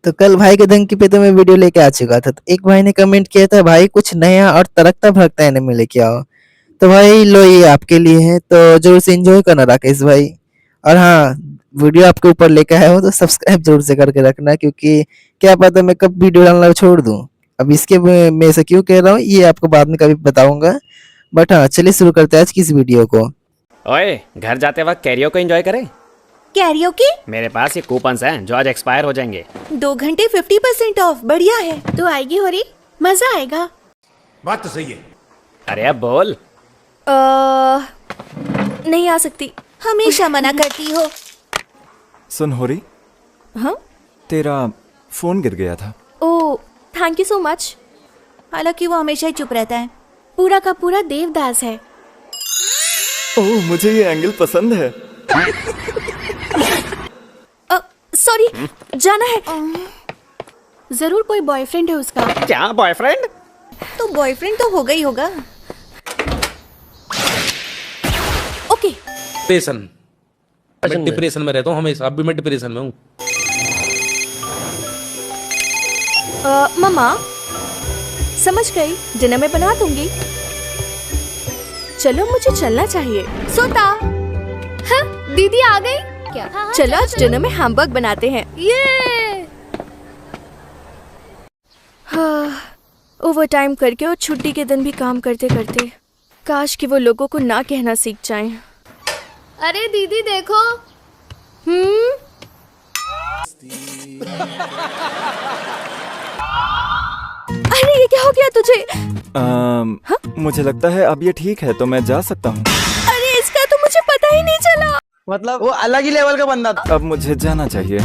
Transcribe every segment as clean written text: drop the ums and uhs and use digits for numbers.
तो कल भाई के धमकी पे तो मैं वीडियो लेके आ चुका था। तो एक भाई ने कमेंट किया था, भाई कुछ नया और तड़कता भड़कता एनिमे लेके आओ। तो भाई लो ये आपके लिए है, तो जरूर से एंजॉय करना राकेश भाई। और हाँ, वीडियो आपके ऊपर लेके आया हूँ तो सब्सक्राइब जरूर से करके रखना, क्योंकि क्या पता मैं कब वीडियो डालना छोड़ दूँ। अब इसके मैं ऐसा क्यों कह रहा हूँ ये आपको बाद में कभी बताऊंगा। बट हाँ, चलिए शुरू करते हैं आज की इस वीडियो को। ओए, घर जाते वक्त कैरियो को एंजॉय करें। कैरियोके? मेरे पास ये कूपन्स हैं जो आज एक्सपायर हो जाएंगे। 2 घंटे 50% ऑफ, बढ़िया है। तो आएगी हो रही, मजा आएगा। बात तो सही है। अरे अब बोल। नहीं आ सकती, हमेशा मना करती हो। सुन होरी, हाँ? तेरा फोन गिर गया था। ओह, थैंक यू सो मच। हालांकि वो हमेशा ही चुप रहता है, पूरा का पूरा देवदास है। ओह, मुझे ये एंगल पसंद है। सॉरी, जाना है। जरूर कोई बॉयफ्रेंड है उसका। क्या बॉयफ्रेंड? तो बॉयफ्रेंड तो होगा ही होगा। ओके। डिप्रेशन, मैं डिप्रेशन में रहता हूँ हमेशा। अभी मैं डिप्रेशन में हूँ। मम्मा, समझ गई, डिनर में बना दूंगी। चलो, मुझे चलना चाहिए। सोता। हाँ, दीदी आ गई क्या? चलो आज डिनर में हैमबर्ग बनाते हैं। ये ओवर टाइम करके और छुट्टी के दिन भी काम करते करते काश कि वो लोगों को ना कहना सीख जाएं। अरे दीदी देखो। अरे ये क्या हो गया तुझे? मुझे लगता है अब ये ठीक है, तो मैं जा सकता हूँ। अरे इसका तो मुझे पता ही नहीं चला। मतलब वो अलग ही लेवल का बंदा था। अब मुझे जाना चाहिए।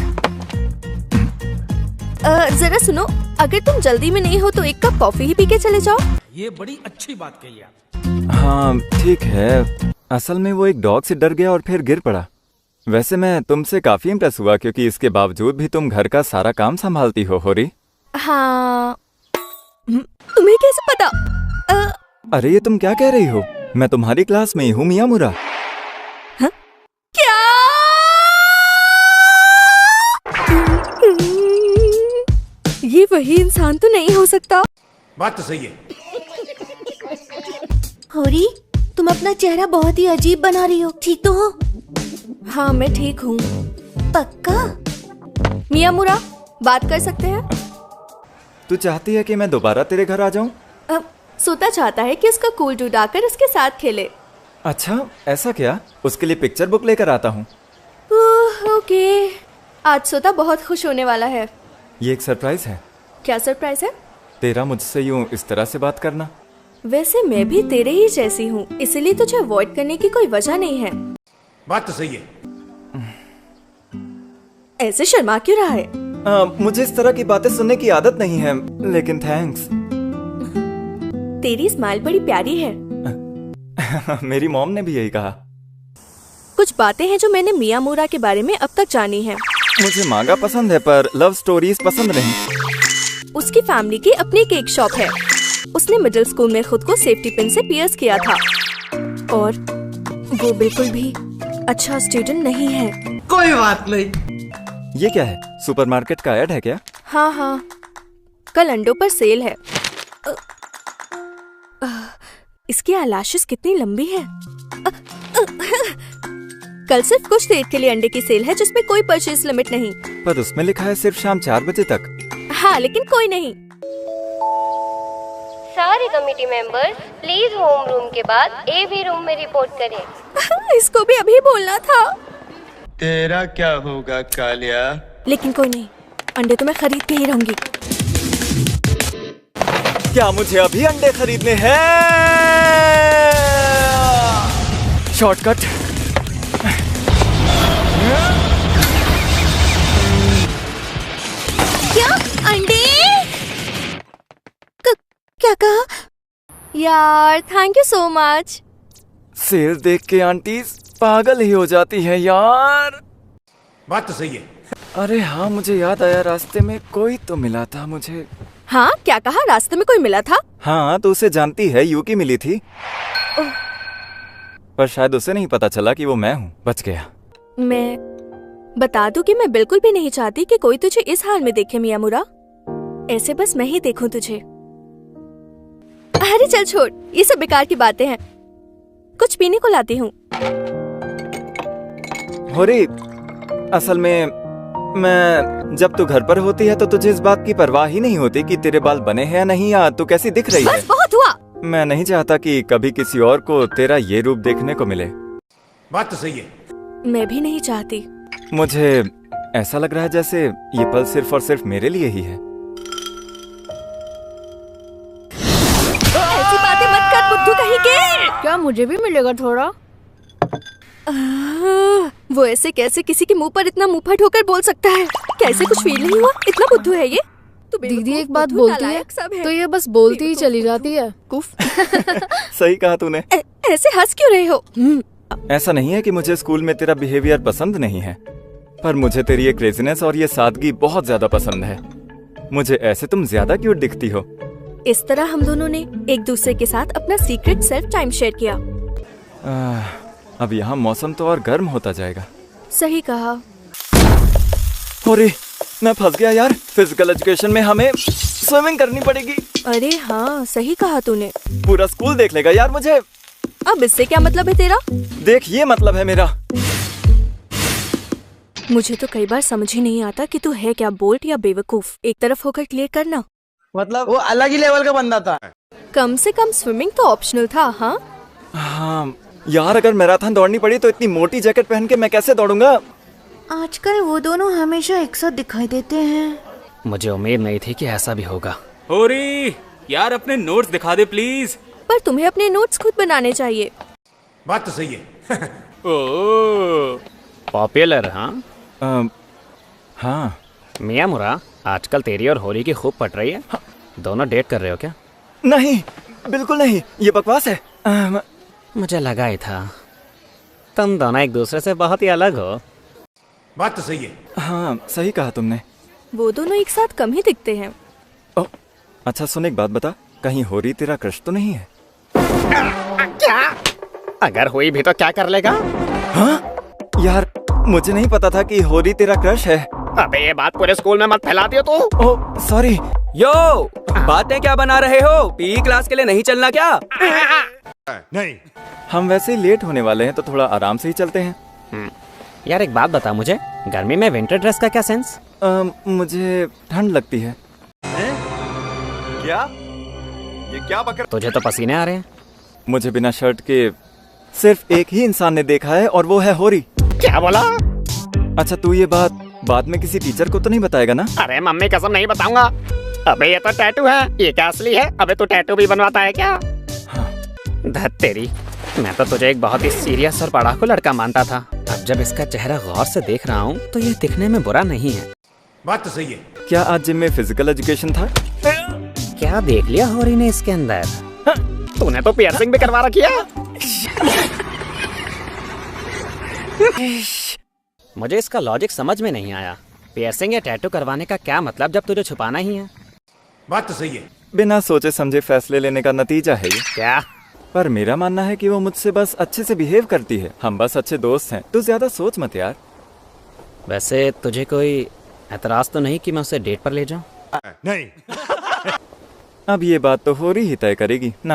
जरा सुनो, अगर तुम जल्दी में नहीं हो तो 1 कप कॉफी ही पी के चले जाओ। ये बड़ी अच्छी बात कही आप। हाँ ठीक है। असल में वो एक डॉग से डर गया और फिर गिर पड़ा। वैसे मैं तुमसे काफी इम्प्रेस हुआ, क्योंकि इसके बावजूद भी तुम घर का सारा काम संभालती हो होरी। हाँ, तुम्हें कैसे पता? अरे ये तुम क्या कह रही हो? मैं तुम्हारी क्लास में ही हूँ मियामुरा। क्या? ये वही इंसान तो नहीं हो सकता। बात तो सही है। होरी, तुम अपना चेहरा बहुत ही अजीब बना रही हो। ठीक तो हो? हाँ मैं ठीक हूँ। पक्का? मियामुरा, बात कर सकते हैं? तू चाहती है कि मैं दोबारा तेरे घर आ जाऊँ? सोता चाहता है कि उसका कूल डूड आकर उसके साथ खेले। अच्छा, ऐसा क्या? उसके लिए पिक्चर बुक लेकर आता हूँ। ओके, आज सोता बहुत खुश होने वाला है। ये एक सरप्राइज है। क्या सरप्राइज है? तेरा मुझसे यूं इस तरह से बात करना। वैसे मैं भी तेरे ही जैसी हूँ, इसलिए तुझे अवॉइड करने की कोई वजह नहीं है। बात तो सही है। ऐसे शर्मा क्यों रहा है? मुझे इस तरह की बातें सुनने की आदत नहीं है, लेकिन थैंक्स। तेरी स्माइल बड़ी प्यारी है। मेरी मॉम ने भी यही कहा। कुछ बातें हैं जो मैंने मियामुरा के बारे में अब तक जानी है। मुझे मांगा पसंद है, पर लव स्टोरीज पसंद नहीं। उसकी फैमिली की अपनी केक शॉप है। उसने मिडिल स्कूल में खुद को सेफ्टी पिन से पियर्स किया था, और वो बिल्कुल भी अच्छा स्टूडेंट नहीं है। कोई बात नहीं। ये क्या है? सुपरमार्केट का ऐड है क्या? हाँ हाँ, कल अंडों पर सेल है। इसकी आईलैशेस कितनी लंबी है। कल सिर्फ कुछ देर के लिए अंडे की सेल है, जिसमें कोई परचेज लिमिट नहीं। पर उसमें लिखा है सिर्फ शाम 4 बजे तक। हाँ, लेकिन कोई नहीं। सारे committee members please home room के बाद एवी रूम में रिपोर्ट करें। इसको भी अभी बोलना था। तेरा क्या होगा कालिया? लेकिन कोई नहीं, अंडे तो मैं खरीद के ही रहूंगी। क्या मुझे अभी अंडे खरीदने हैं? शॉर्टकट। क्या अंडे? क्या कहा? यार thank you so much. Sale देख के आंटी पागल ही हो जाती है यार। बात तो सही है। अरे हाँ, मुझे याद आया, रास्ते में कोई तो मिला था मुझे। हाँ, क्या कहा? रास्ते में कोई मिला था? हाँ, तो उसे जानती है, यूकी मिली थी। पर शायद उसे नहीं पता चला कि वो मैं हूँ। बच गया। बता दूं कि मैं बिल्कुल भी नहीं चाहती कि कोई तुझे इस हाल में देखे मियामुरा। ऐसे बस मैं ही देखूं तुझे। अरे चल छोड़, ये सब बेकार की बातें हैं। कुछ पीने को लाती हूँ। होरी, असल में जब तू घर पर होती है तो तुझे इस बात की परवाह ही नहीं होती कि तेरे बाल बने हैं या नहीं, या तू कैसी दिख रही है। बस बहुत हुआ। मैं नहीं चाहता कि कभी किसी और को तेरा ये रूप देखने को मिले। बात तो सही है। मैं भी नहीं चाहती। मुझे ऐसा लग रहा है जैसे ये पल सिर्फ और सिर्फ मेरे लिए ही है। ऐसी बातें मत कर बुद्धू कहीं के। क्या मुझे भी मिलेगा थोड़ा? वो ऐसे कैसे किसी के मुंह पर इतना मुंहफट होकर बोल सकता है? कैसे कुछ फील नहीं हुआ? इतना बुद्धू है ये? तो दीदी एक बात बोलती है तो ये बस बोलती ही चली जाती है। कुफ। सही कहा तूने। ऐसे हंस क्यों रहे हो? ऐसा नहीं है कि मुझे स्कूल में तेरा बिहेवियर पसंद नहीं है, पर मुझे तेरी ये क्रेजीनेस और ये सादगी बहुत ज्यादा पसंद है। मुझे ऐसे तुम ज्यादा क्यूट दिखती हो। इस तरह हम दोनों ने एक दूसरे के साथ अपना सीक्रेट सेल्फ टाइम शेयर किया। अब यहाँ मौसम तो और गर्म होता जाएगा। सही कहा। अरे मैं फंस गया यार। फिजिकल एजुकेशन में हमें स्विमिंग करनी पड़ेगी। अरे हाँ, सही कहा तूने। पूरा स्कूल देख लेगा यार मुझे। अब इससे क्या मतलब है तेरा? देख, ये मतलब है मेरा। मुझे तो कई बार समझ ही नहीं आता कि तू है क्या, बोल्ट या बेवकूफ। एक तरफ होकर क्लियर करना। मतलब वो अलग ही लेवल का बंदा था। कम से कम स्विमिंग तो ऑप्शनल था। हाँ हाँ यार, अगर मैराथन दौड़नी पड़ी तो इतनी मोटी जैकेट पहन के मैं कैसे दौड़ूंगा? आजकल वो दोनों हमेशा एक साथ दिखाई देते हैं। मुझे उम्मीद नहीं थी कि ऐसा भी होगा। होरी यार, अपने नोट्स दिखा दे प्लीज। पर तुम्हें अपने नोट्स खुद बनाने चाहिए। बात तो सही है। ओह, पॉपुलर। हाँ हाँ मियामुरा, आजकल तेरी और होरी की खूब पट रही है। दोनों डेट कर रहे हो क्या? नहीं, बिल्कुल नहीं, ये बकवास है। मुझे लगा ही था। तुम दोनों एक दूसरे से बहुत ही अलग हो। बात तो सही है। हाँ सही कहा तुमने। वो दोनों एक साथ कम ही दिखते हैं। ओ, अच्छा सुन, एक बात बता, कहीं होरी तेरा क्रश तो नहीं है? क्या? अगर हुई भी तो क्या कर लेगा? हाँ यार, मुझे नहीं पता था कि होरी तेरा क्रश है। अबे ये बात पूरे स्कूल में मत फैला दियो तू। Oh sorry. यो, बातें क्या बना रहे हो? पीई क्लास के लिए नहीं चलना क्या? नहीं, हम वैसे ही लेट होने वाले हैं तो थोड़ा आराम से ही चलते हैं। यार एक बात बता मुझे, गर्मी में विंटर ड्रेस का क्या सेंस? मुझे ठंड लगती है। क्या? ये क्या बकर? तुझे तो पसीने आ रहे हैं। मुझे बिना शर्ट के सिर्फ एक ही इंसान ने देखा है और वो है होरी। क्या बोला? अच्छा, तू ये बात बाद में किसी टीचर को तो नहीं बताएगा ना? अरे मम्मी कसम नहीं बताऊंगा। अबे ये तो टैटू है, ये क्या असली है? अबे तू टैटू भी बनवाता है क्या? धत तेरी, मैं तो तुझे एक बहुत ही सीरियस और पढ़ाकू लड़का मानता था। अब जब इसका चेहरा गौर से देख रहा हूँ तो ये दिखने में बुरा नहीं है। बात तो सही है। क्या आज जिम में फिजिकल एजुकेशन था? क्या देख लिया होरी ने इसके अंदर? तूने तो पियर्सिंग भी करवा रखी है। मुझे इसका लॉजिक समझ में नहीं आया। पियर्सिंग या टैटू करवाने का क्या मतलब जब तुझे छुपाना ही है? बात तो सही है। बिना सोचे समझे फैसले लेने का नतीजा है ये। क्या? पर मेरा मानना है कि वो मुझसे बस अच्छे से बिहेव करती है। हम बस अच्छे दोस्त हैं। तू ज्यादा सोच मत यार। वैसे तुझे कोई एतराज तो नहीं कि मैं उसे डेट पर ले जाऊं? नहीं। अब ये बात तो होरी ही तय करेगी ना।